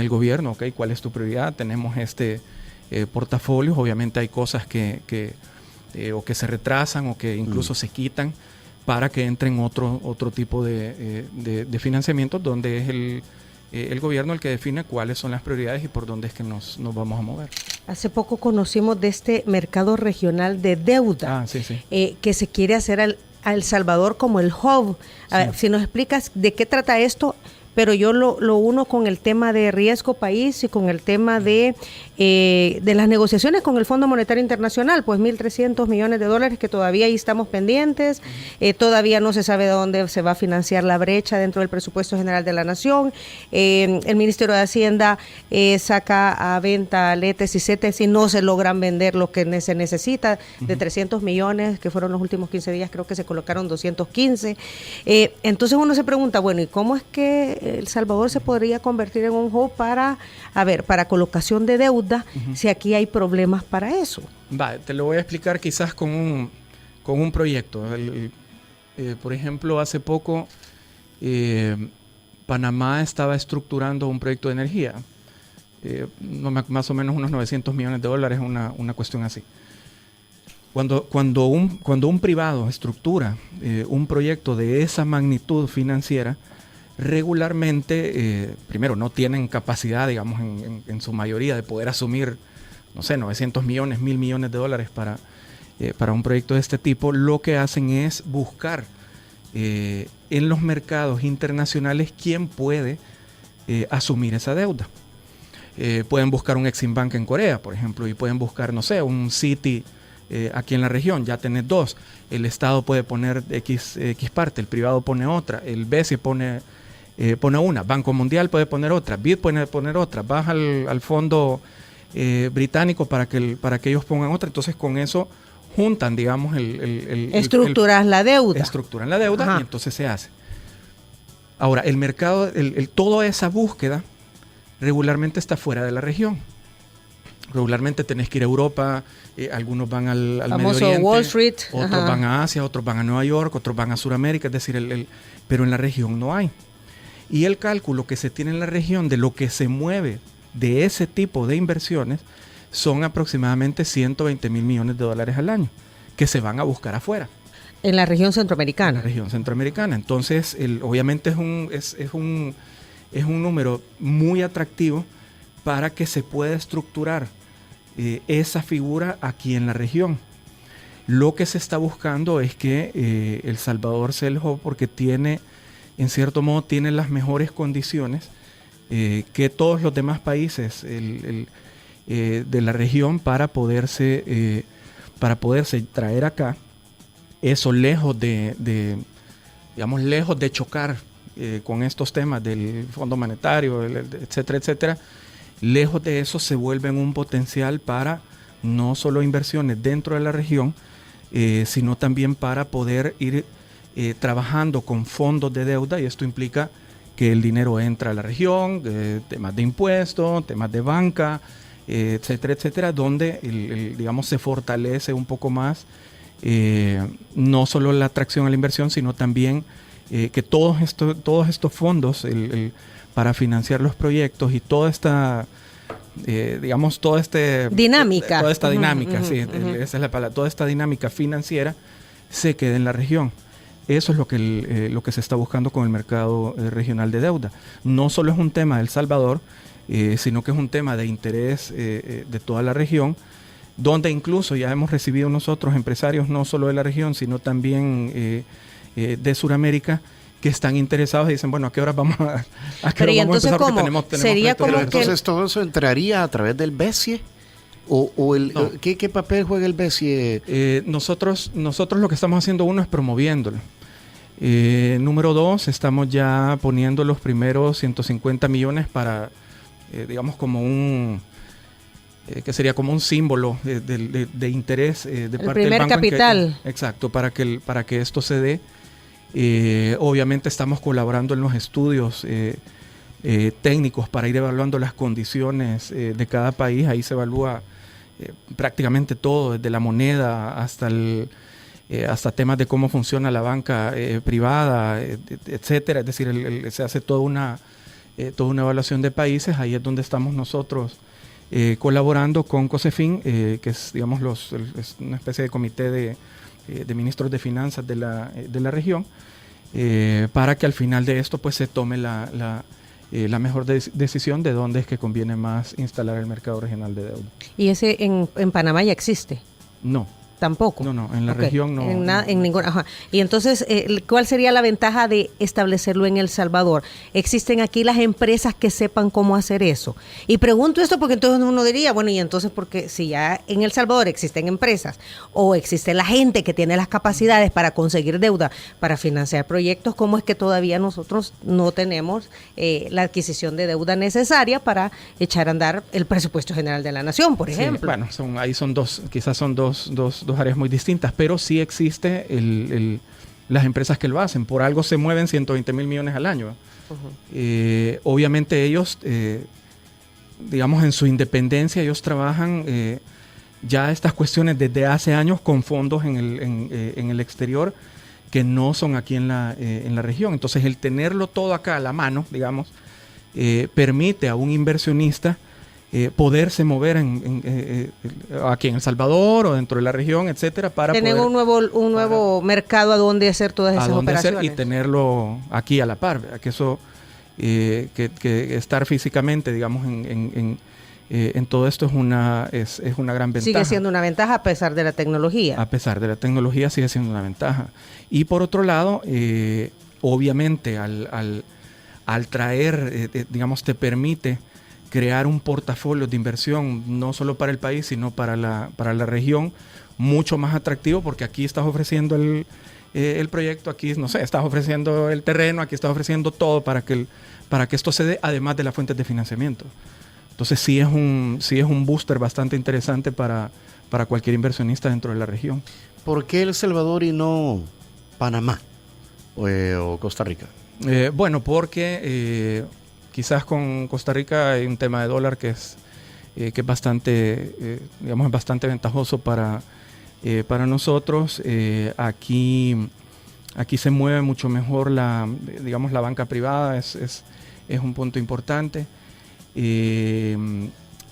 gobierno, ¿okay? ¿Cuál es tu prioridad? Tenemos portafolio, obviamente hay cosas que se retrasan o que incluso se quitan para que entren otro tipo de financiamiento, donde es el gobierno el que define cuáles son las prioridades y por dónde es que nos vamos a mover. Hace poco conocimos de este mercado regional de deuda que se quiere hacer a El Salvador como el hub. A ver, si nos explicas de qué trata esto, pero yo lo uno con el tema de riesgo país y con el tema de las negociaciones con el Fondo Monetario Internacional, pues $1.300 millones que todavía ahí estamos pendientes, todavía no se sabe de dónde se va a financiar la brecha dentro del presupuesto general de la Nación. El Ministerio de Hacienda saca a venta letes y CETES y no se logran vender lo que se necesita, de 300 millones, que fueron los últimos 15 días, creo que se colocaron 215. Entonces uno se pregunta, bueno, ¿y cómo es que El Salvador se podría convertir en un hub para colocación de deuda, si aquí hay problemas para eso? Te lo voy a explicar quizás con un proyecto. Por ejemplo, hace poco Panamá estaba estructurando un proyecto de energía, más o menos unos $900 millones, una cuestión así. Cuando un privado estructura un proyecto de esa magnitud financiera, regularmente, primero, no tienen capacidad, digamos, en su mayoría de poder asumir, no sé, 900 millones, 1.000 millones de dólares para un proyecto de este tipo. Lo que hacen es buscar en los mercados internacionales quién puede asumir esa deuda. Pueden buscar un Exim Bank en Corea, por ejemplo, y pueden buscar, no sé, un Citi aquí en la región. Ya tenés dos. El Estado puede poner X parte, el privado pone otra, el BCE pone una, Banco Mundial puede poner otra, BID puede poner otra, vas al fondo británico para que ellos pongan otra. Entonces con eso juntan, digamos, estructuras la deuda. Estructuran la deuda. Ajá. Y entonces se hace. Ahora, el mercado, toda esa búsqueda regularmente está fuera de la región. Regularmente tenés que ir a Europa, algunos van al Medio Oriente, Wall Street, otros van a Asia, otros van a Nueva York, otros van a Sudamérica, es decir, pero en la región no hay. Y el cálculo que se tiene en la región de lo que se mueve de ese tipo de inversiones son aproximadamente 120 mil millones de dólares al año que se van a buscar afuera. En la región centroamericana. En la región centroamericana. Entonces, obviamente es un número muy atractivo para que se pueda estructurar esa figura aquí en la región. Lo que se está buscando es que El Salvador sea el hub porque tiene, en cierto modo, tiene las mejores condiciones que todos los demás países de la región para poderse traer acá. Eso lejos de chocar con estos temas del Fondo Monetario, etcétera, etcétera. Lejos de eso se vuelven un potencial para no solo inversiones dentro de la región, sino también para poder ir trabajando con fondos de deuda, y esto implica que el dinero entra a la región, temas de impuestos, temas de banca, etcétera, etcétera, donde digamos se fortalece un poco más no solo la atracción a la inversión, sino también que todos estos fondos para financiar los proyectos y toda esta dinámica. Toda esta dinámica, esa es la palabra, toda esta dinámica financiera se quede en la región. Eso es lo que se está buscando con el mercado regional de deuda. No solo es un tema de El Salvador, sino que es un tema de interés de toda la región, donde incluso ya hemos recibido nosotros empresarios no solo de la región, sino también de Sudamérica, que están interesados y dicen, bueno, ¿a qué hora vamos a empezar? ¿Cómo? Tenemos Sería como entonces todo eso entraría a través del BCE. No. ¿Qué papel juega el BCE? Nosotros lo que estamos haciendo, uno, es promoviéndolo. Número dos, estamos ya poniendo los primeros 150 millones para, digamos, como que sería como un símbolo de interés de parte del banco. El primer capital. Exacto, para que esto se dé. Obviamente estamos colaborando en los estudios técnicos para ir evaluando las condiciones de cada país. Ahí se evalúa prácticamente todo, desde la moneda hasta temas de cómo funciona la banca privada, etcétera. Es decir, se hace toda una evaluación de países. Ahí es donde estamos nosotros colaborando con COSEFIN, que es, digamos, es una especie de comité de ministros de finanzas de la región, para que al final de esto pues se tome la mejor decisión de dónde es que conviene más instalar el mercado regional de deuda. ¿Y ese en Panamá ya existe? No. Tampoco. No, en la región no. En ninguna. Ajá. Y entonces, ¿cuál sería la ventaja de establecerlo en El Salvador? ¿Existen aquí las empresas que sepan cómo hacer eso? Y pregunto esto porque entonces uno diría, bueno, y entonces porque si ya en El Salvador existen empresas o existe la gente que tiene las capacidades para conseguir deuda, para financiar proyectos, ¿cómo es que todavía nosotros no tenemos la adquisición de deuda necesaria para echar a andar el presupuesto general de la nación, por ejemplo? Bueno, quizás son dos áreas muy distintas, pero sí existe las empresas que lo hacen. Por algo se mueven 120 mil millones al año. Uh-huh. Obviamente ellos, digamos, en su independencia, ellos trabajan ya estas cuestiones desde hace años con fondos en el exterior que no son aquí en la región. Entonces, el tenerlo todo acá a la mano, digamos, permite a un inversionista poderse mover aquí en El Salvador o dentro de la región, etcétera, para tener poder, un nuevo mercado a donde hacer todas esas operaciones. y tenerlo aquí a la par, ¿verdad? Que eso, que estar físicamente, digamos, en todo esto es una gran ventaja. Sigue siendo una ventaja a pesar de la tecnología. A pesar de la tecnología sigue siendo una ventaja. Y por otro lado, obviamente al traer, digamos, te permite crear un portafolio de inversión no solo para el país, sino para la región, mucho más atractivo, porque aquí estás ofreciendo el proyecto, aquí, no sé, estás ofreciendo el terreno, aquí estás ofreciendo todo para que esto se dé, además de las fuentes de financiamiento. Entonces sí es un booster bastante interesante para cualquier inversionista dentro de la región. ¿Por qué El Salvador y no Panamá o Costa Rica? Bueno, porque quizás con Costa Rica hay un tema de dólar que es bastante, digamos, bastante ventajoso para nosotros. Aquí se mueve mucho mejor la banca privada, es un punto importante.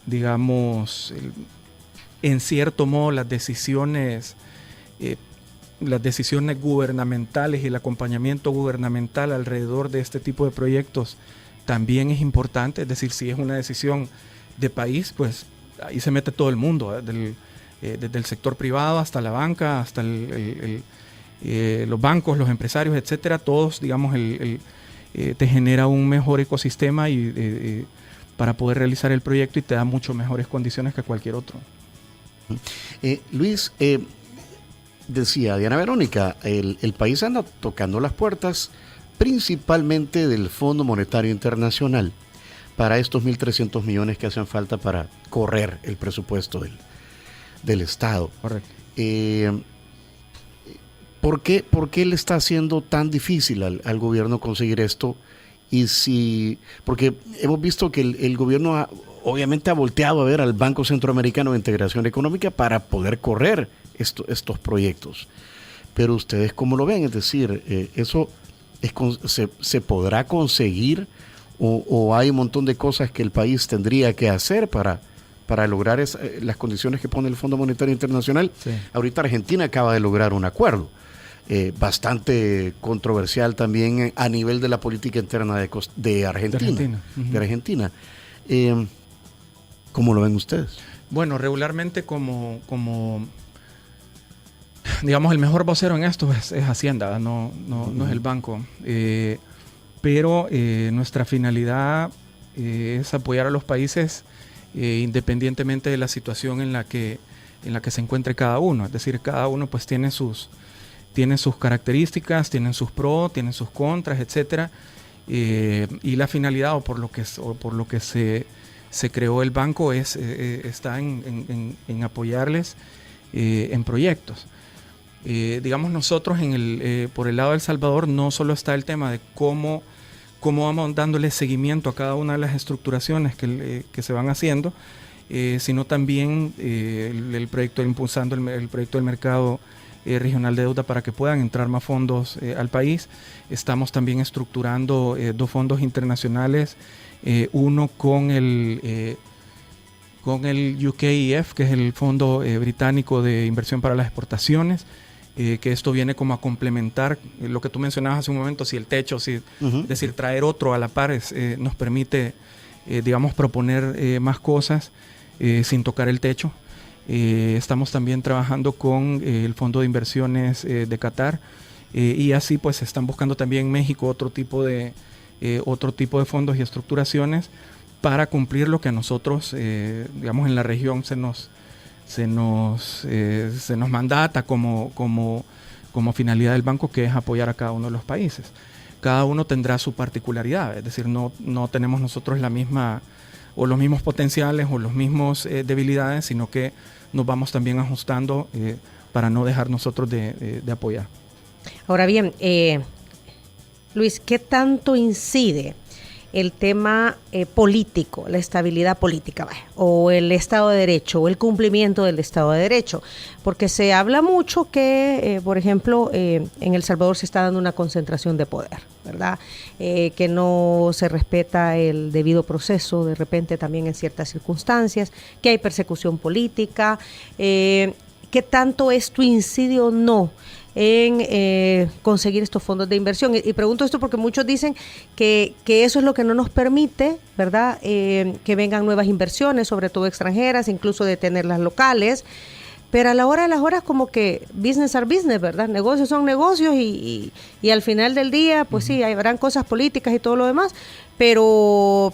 Digamos, en cierto modo las decisiones gubernamentales y el acompañamiento gubernamental alrededor de este tipo de proyectos también es importante. Es decir, si es una decisión de país, pues ahí se mete todo el mundo, desde el sector privado hasta la banca, hasta los bancos, los empresarios, etcétera. Todos, digamos, te genera un mejor ecosistema y para poder realizar el proyecto, y te da mucho mejores condiciones que cualquier otro. Luis, decía Diana Verónica, el país anda tocando las puertas principalmente del Fondo Monetario Internacional para estos 1.300 millones que hacen falta para correr el presupuesto del Estado. Correcto. ¿Por qué le está haciendo tan difícil al gobierno conseguir esto? Porque hemos visto que el gobierno obviamente ha volteado a ver al Banco Centroamericano de Integración Económica para poder correr estos proyectos. Pero ustedes, ¿cómo lo ven? Es decir, ¿eso se podrá conseguir o hay un montón de cosas que el país tendría que hacer para lograr las condiciones que pone el Fondo Monetario Internacional? Sí. Ahorita Argentina acaba de lograr un acuerdo. Bastante controversial también a nivel de la política interna de Argentina. Uh-huh. De Argentina. ¿Cómo lo ven ustedes? Bueno, regularmente como digamos, el mejor vocero en esto es Hacienda, no es el banco. Pero nuestra finalidad es apoyar a los países independientemente de la situación en la que se encuentre cada uno. Es decir, cada uno pues tiene sus características, tienen sus pros, tienen sus contras, etcétera, y la finalidad o por lo que se creó el banco está en apoyarles en proyectos. Digamos, nosotros por el lado de El Salvador no solo está el tema de cómo vamos dándole seguimiento a cada una de las estructuraciones que se van haciendo, sino también el proyecto impulsando el proyecto del mercado regional de deuda para que puedan entrar más fondos al país. Estamos también estructurando 2 fondos internacionales, uno con el UKEF, que es el Fondo Británico de Inversión para las Exportaciones, que esto viene como a complementar lo que tú mencionabas hace un momento, si el techo, Uh-huh. es decir, traer otro a la par nos permite, digamos, proponer más cosas sin tocar el techo. Estamos también trabajando con el Fondo de Inversiones de Qatar, y así pues están buscando también en México otro tipo de fondos y estructuraciones para cumplir lo que a nosotros, digamos, en la región se nos mandata como finalidad del banco, que es apoyar a cada uno de los países. Cada uno tendrá su particularidad, es decir, no tenemos nosotros la misma o los mismos potenciales o los mismos debilidades, sino que nos vamos también ajustando para no dejar nosotros de apoyar. Ahora bien, Luis, ¿qué tanto incide el tema político, la estabilidad política, o el Estado de Derecho, o el cumplimiento del Estado de Derecho, porque se habla mucho que, por ejemplo, en El Salvador se está dando una concentración de poder, ¿verdad? Que no se respeta el debido proceso, de repente también en ciertas circunstancias, que hay persecución política, ¿qué tanto esto incide o no en conseguir estos fondos de inversión? Y pregunto esto porque muchos dicen que eso es lo que no nos permite, ¿verdad? Que vengan nuevas inversiones, sobre todo extranjeras, incluso de tener las locales. Pero a la hora de las horas como que business are business, ¿verdad? Negocios son negocios y al final del día, pues sí, habrán cosas políticas y todo lo demás, pero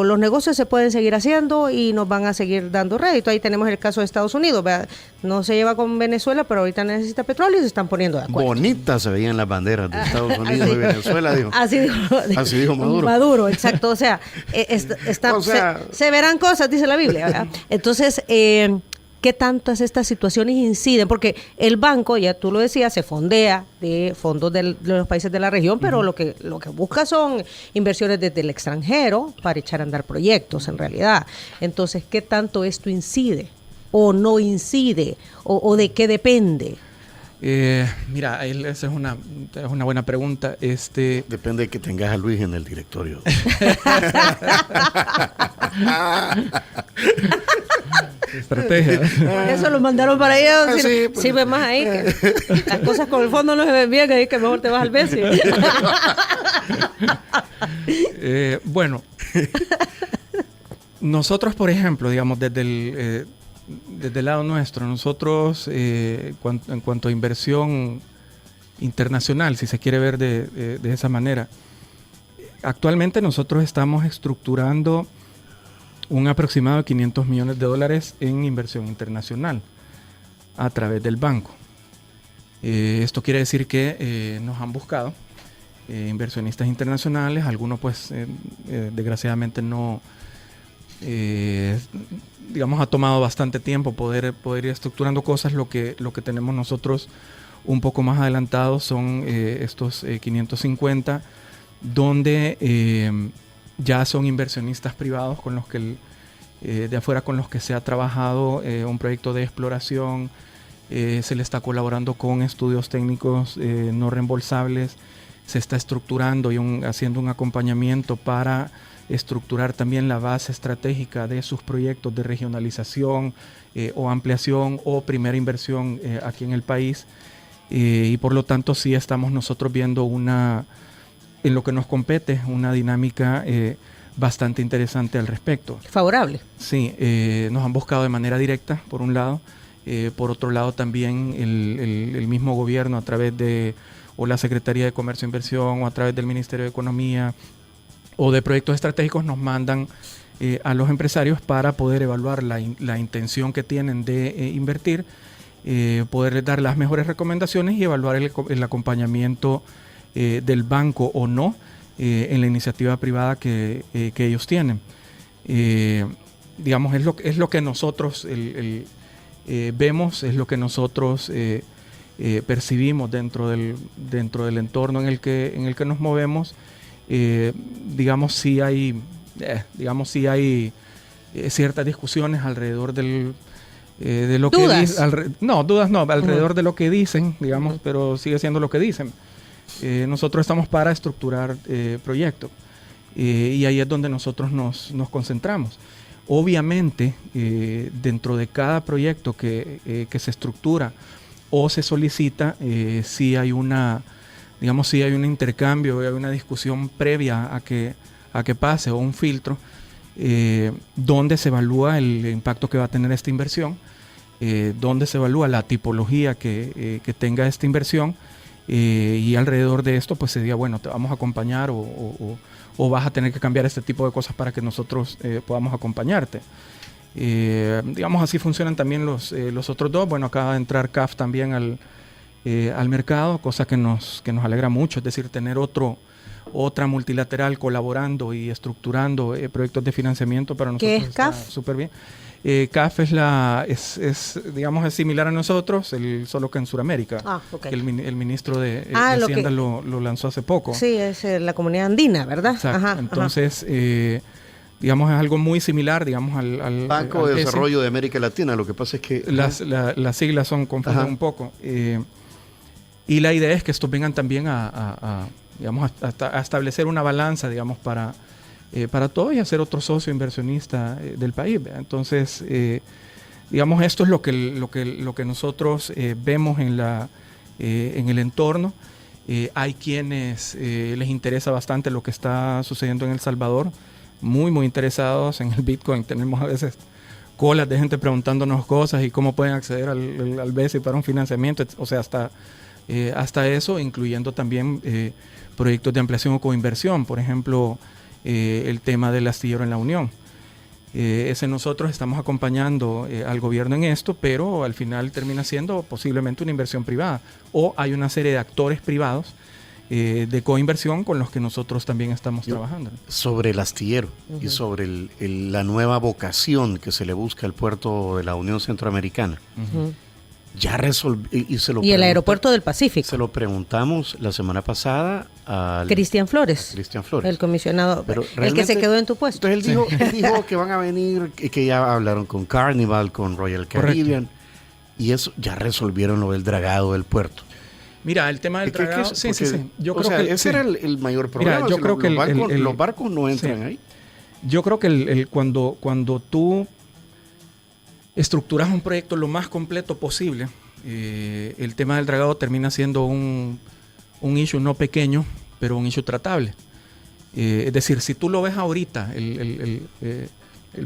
los negocios se pueden seguir haciendo y nos van a seguir dando rédito. Ahí tenemos el caso de Estados Unidos, ¿verdad? No se lleva con Venezuela, pero ahorita necesita petróleo y se están poniendo de acuerdo. Bonitas se veían las banderas de Estados Unidos y Venezuela, dijo. Así dijo Maduro. Maduro, exacto. O sea, se verán cosas, dice la Biblia, ¿verdad? Entonces, ¿qué tantas estas situaciones inciden? Porque el banco, ya tú lo decías, se fondea de fondos de los países de la región, pero lo que busca son inversiones desde el extranjero para echar a andar proyectos, en realidad. Entonces, ¿qué tanto esto incide o no incide? ¿O de qué depende? Mira, esa es una buena pregunta. Depende de que tengas a Luis en el directorio. Estrategia. Por eso lo mandaron para allá. Sí, sirve más ahí. Que las cosas con el fondo no se ven bien, que mejor te vas al BESI. Bueno, nosotros, por ejemplo, digamos, desde el lado nuestro, nosotros, en cuanto a inversión internacional, si se quiere ver de esa manera, actualmente nosotros estamos estructurando un aproximado de $500 millones en inversión internacional a través del banco. Esto quiere decir que nos han buscado inversionistas internacionales, algunos pues desgraciadamente no, digamos, ha tomado bastante tiempo poder ir estructurando cosas. Lo que tenemos nosotros un poco más adelantados son estos 550, donde ya son inversionistas privados con los que de afuera con los que se ha trabajado un proyecto de exploración. Se le está colaborando con estudios técnicos no reembolsables, se está estructurando y haciendo un acompañamiento para estructurar también la base estratégica de sus proyectos de regionalización o ampliación o primera inversión aquí en el país. Y por lo tanto sí estamos nosotros viendo en lo que nos compete, una dinámica bastante interesante al respecto. Favorable. Sí, nos han buscado de manera directa, por un lado. Por otro lado, también el mismo gobierno, a través de o la Secretaría de Comercio e Inversión, o a través del Ministerio de Economía, o de proyectos estratégicos, nos mandan a los empresarios para poder evaluar la intención que tienen de invertir, poderles dar las mejores recomendaciones y evaluar el acompañamiento del banco o no en la iniciativa privada que ellos tienen. Digamos, es lo que nosotros vemos, es lo que nosotros percibimos dentro del entorno en el que nos movemos. Digamos, sí hay ciertas discusiones alrededor de lo ¿Dudas? que dicen. Dudas no, alrededor de lo que dicen, digamos, pero sigue siendo lo que dicen. Nosotros estamos para estructurar proyectos y ahí es donde nosotros nos concentramos. Obviamente, dentro de cada proyecto que se estructura o se solicita, sí hay un intercambio, hay una discusión previa a que pase, o un filtro, donde se evalúa el impacto que va a tener esta inversión, donde se evalúa la tipología que tenga esta inversión, y alrededor de esto pues se diga, bueno, te vamos a acompañar o vas a tener que cambiar este tipo de cosas para que nosotros podamos acompañarte. Digamos, así funcionan también los otros dos. Bueno, acaba de entrar CAF también al mercado, cosa que nos alegra mucho, es decir, tener otra multilateral colaborando y estructurando proyectos de financiamiento para nosotros. ¿Qué es CAF? Súper bien. CAF digamos, es similar a nosotros, solo que en Sudamérica. Ok. El ministro de Hacienda lo lanzó hace poco. Sí, es la comunidad andina, ¿verdad? Exacto. Entonces, digamos, es algo muy similar, digamos, al Banco de Desarrollo de América Latina. Lo que pasa es que las siglas confunden un poco. Y la idea es que estos vengan también digamos, a establecer una balanza, digamos, para todos y hacer otro socio inversionista del país. Entonces, digamos, esto es lo que nosotros vemos en el entorno. Hay quienes les interesa bastante lo que está sucediendo en El Salvador, muy, muy interesados en el Bitcoin. Tenemos a veces colas de gente preguntándonos cosas y cómo pueden acceder al BESI para un financiamiento, o sea, hasta eso, incluyendo también proyectos de ampliación o coinversión, por ejemplo, el tema del astillero en La Unión. Nosotros estamos acompañando al gobierno en esto, pero al final termina siendo posiblemente una inversión privada, o hay una serie de actores privados de coinversión con los que nosotros también estamos trabajando. Sobre el astillero y sobre la nueva vocación que se le busca al puerto de la Unión Centroamericana. Ya resolví y el aeropuerto del Pacífico. Se lo preguntamos la semana pasada al Cristian Flores, el comisionado, el que se quedó en tu puesto. Entonces él dijo que van a venir, que ya hablaron con Carnival, con Royal Caribbean. Correcto. Y eso ya resolvieron lo del dragado del puerto. Mira, el tema del dragado, sí. Yo creo que ese era el mayor problema. Mira, yo creo que los barcos no entran ahí. Yo creo que cuando tú estructuras un proyecto lo más completo posible, el tema del dragado termina siendo un issue no pequeño, pero un issue tratable. Es decir, si tú lo ves ahorita, el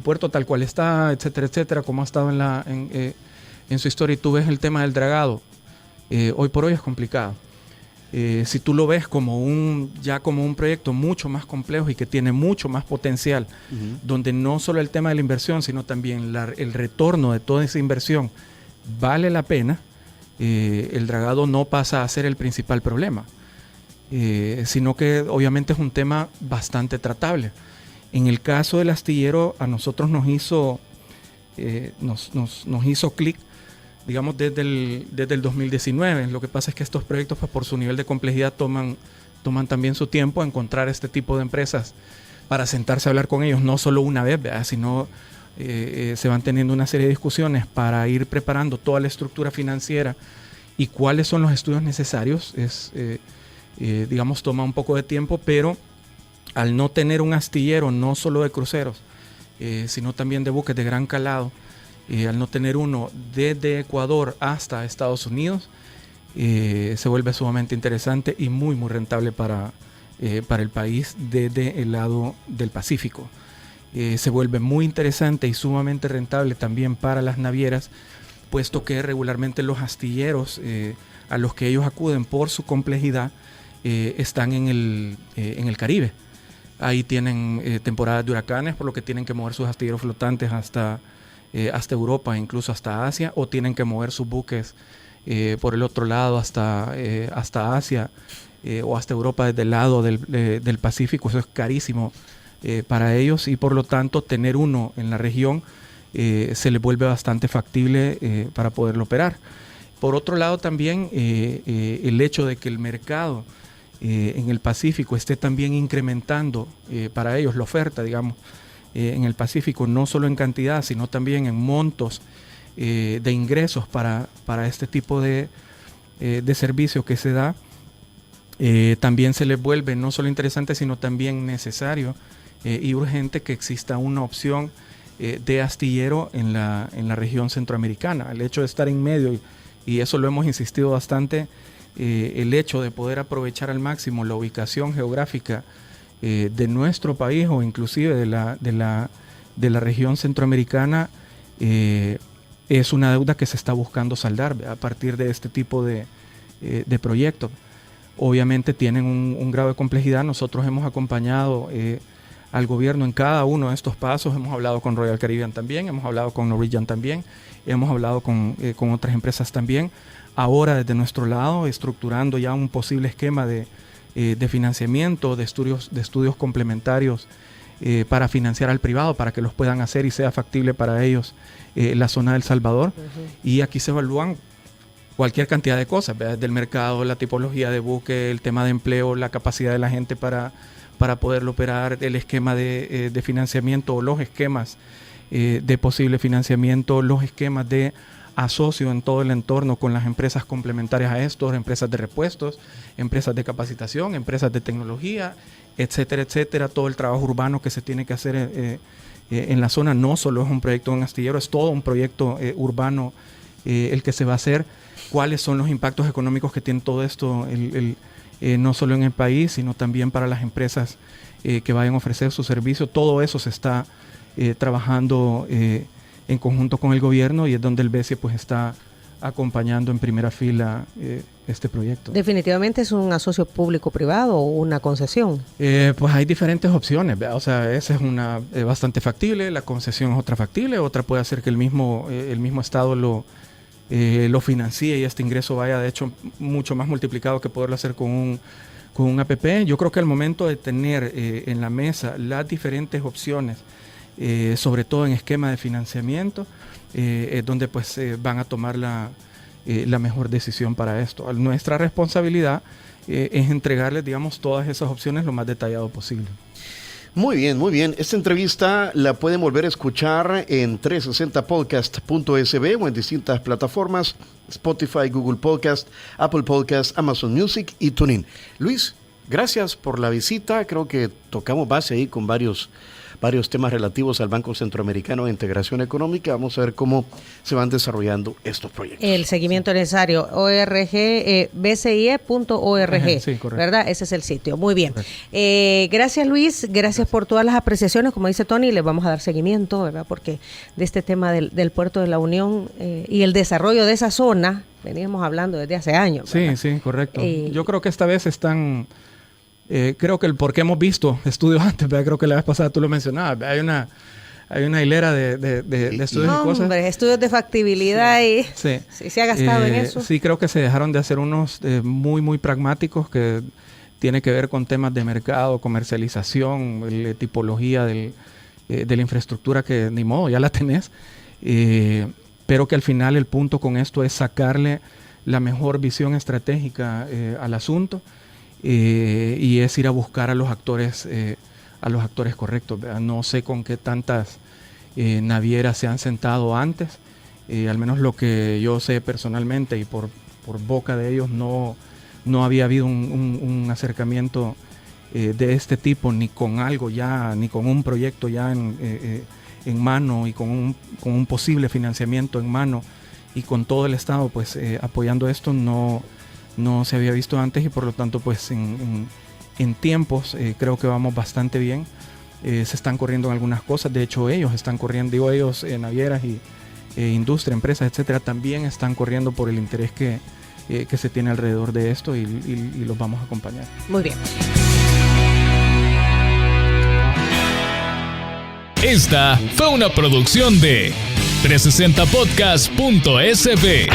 puerto tal cual está, etcétera, como ha estado en su historia, y tú ves el tema del dragado, hoy por hoy es complicado. Si tú lo ves como un proyecto mucho más complejo y que tiene mucho más potencial, donde no solo el tema de la inversión, sino también el retorno de toda esa inversión vale la pena, el dragado no pasa a ser el principal problema, sino que obviamente es un tema bastante tratable. En el caso del astillero, a nosotros nos hizo clic, digamos, desde el 2019. Lo que pasa es que estos proyectos, pues, por su nivel de complejidad, toman también su tiempo a encontrar este tipo de empresas para sentarse a hablar con ellos, no solo una vez, ¿verdad? Sino se van teniendo una serie de discusiones para ir preparando toda la estructura financiera y cuáles son los estudios necesarios. Digamos, toma un poco de tiempo, pero al no tener un astillero no solo de cruceros, sino también de buques de gran calado, al no tener uno desde Ecuador hasta Estados Unidos, se vuelve sumamente interesante y muy, muy rentable para el país desde el lado del Pacífico. Se vuelve muy interesante y sumamente rentable también para las navieras, puesto que regularmente los astilleros a los que ellos acuden por su complejidad están en el Caribe. Ahí tienen temporadas de huracanes, por lo que tienen que mover sus astilleros flotantes hasta Europa, incluso hasta Asia, o tienen que mover sus buques por el otro lado hasta Asia o hasta Europa desde el lado del Pacífico. Eso es carísimo para ellos, y por lo tanto tener uno en la región se les vuelve bastante factible para poderlo operar. Por otro lado también el hecho de que el mercado en el Pacífico esté también incrementando para ellos la oferta, digamos, en el Pacífico, no solo en cantidad, sino también en montos de ingresos para este tipo de servicio que se da, también se les vuelve no solo interesante, sino también necesario y urgente que exista una opción de astillero en la región centroamericana. El hecho de estar en medio, y eso lo hemos insistido bastante, el hecho de poder aprovechar al máximo la ubicación geográfica de nuestro país, o inclusive de la región centroamericana, es una deuda que se está buscando saldar a partir de este tipo de proyectos. Obviamente tienen un grado de complejidad. Nosotros hemos acompañado al gobierno en cada uno de estos pasos. Hemos hablado con Royal Caribbean también, hemos hablado con Norwegian también, hemos hablado con otras empresas también. Ahora, desde nuestro lado, estructurando ya un posible esquema de financiamiento, de estudios complementarios para financiar al privado, para que los puedan hacer y sea factible para ellos la zona del Salvador. Y aquí se evalúan cualquier cantidad de cosas, ¿verdad? Del mercado, la tipología de buque, el tema de empleo, la capacidad de la gente para poderlo operar, el esquema de financiamiento o los esquemas de posible financiamiento, los esquemas de asocio en todo el entorno con las empresas complementarias a estos, empresas de repuestos, empresas de capacitación, empresas de tecnología, etcétera, etcétera. Todo el trabajo urbano que se tiene que hacer en la zona no solo es un proyecto en astillero, es todo un proyecto urbano el que se va a hacer. ¿Cuáles son los impactos económicos que tiene todo esto, no solo en el país, sino también para las empresas que vayan a ofrecer su servicio? Todo eso se está trabajando en conjunto con el gobierno, y es donde el BESIE pues está acompañando en primera fila este proyecto. Definitivamente es un asocio público-privado o una concesión. Pues hay diferentes opciones, ¿verdad? O sea, esa es una bastante factible, la concesión es otra factible, otra puede hacer que el mismo Estado lo financie y este ingreso vaya de hecho mucho más multiplicado que poderlo hacer con un APP. Yo creo que al momento de tener en la mesa las diferentes opciones, sobre todo en esquema de financiamiento, es donde pues van a tomar la mejor decisión para esto. Nuestra responsabilidad es entregarles, digamos, todas esas opciones lo más detallado posible. Muy bien, muy bien. Esta entrevista la pueden volver a escuchar en 360podcast.sb o en distintas plataformas: Spotify, Google Podcast, Apple Podcast, Amazon Music y TuneIn. Luis, gracias por la visita. Creo que tocamos base ahí con varios temas relativos al Banco Centroamericano de Integración Económica. Vamos a ver cómo se van desarrollando estos proyectos. El seguimiento necesario, bcie.org, sí, correcto. ¿Verdad? Ese es el sitio. Muy bien. Gracias, Luis. Gracias por todas las apreciaciones. Como dice Tony, les vamos a dar seguimiento, ¿verdad? Porque de este tema del Puerto de la Unión y el desarrollo de esa zona, veníamos hablando desde hace años, ¿verdad? Sí, correcto. Yo creo que esta vez están... creo que porque hemos visto estudios antes, ¿verdad? Creo que la vez pasada tú lo mencionabas, hay una hilera de estudios y cosas. Hombre, estudios de factibilidad y sí. Se ha gastado en eso. Sí, creo que se dejaron de hacer unos muy, muy pragmáticos que tiene que ver con temas de mercado, comercialización, tipología de la infraestructura que ni modo, ya la tenés. Pero que al final el punto con esto es sacarle la mejor visión estratégica al asunto. Y es ir a buscar a los actores correctos, ¿verdad? No sé con qué tantas navieras se han sentado antes, al menos lo que yo sé personalmente y por boca de ellos no había habido un acercamiento de este tipo, ni con algo ya, ni con un proyecto ya en mano y con un posible financiamiento en mano y con todo el Estado pues apoyando esto. No se había visto antes, y por lo tanto pues en tiempos creo que vamos bastante bien. Se están corriendo algunas cosas, de hecho ellos están corriendo, navieras y industria, empresas, etcétera, también están corriendo por el interés que se tiene alrededor de esto, y los vamos a acompañar. Muy bien. Esta fue una producción de 360podcast.sb.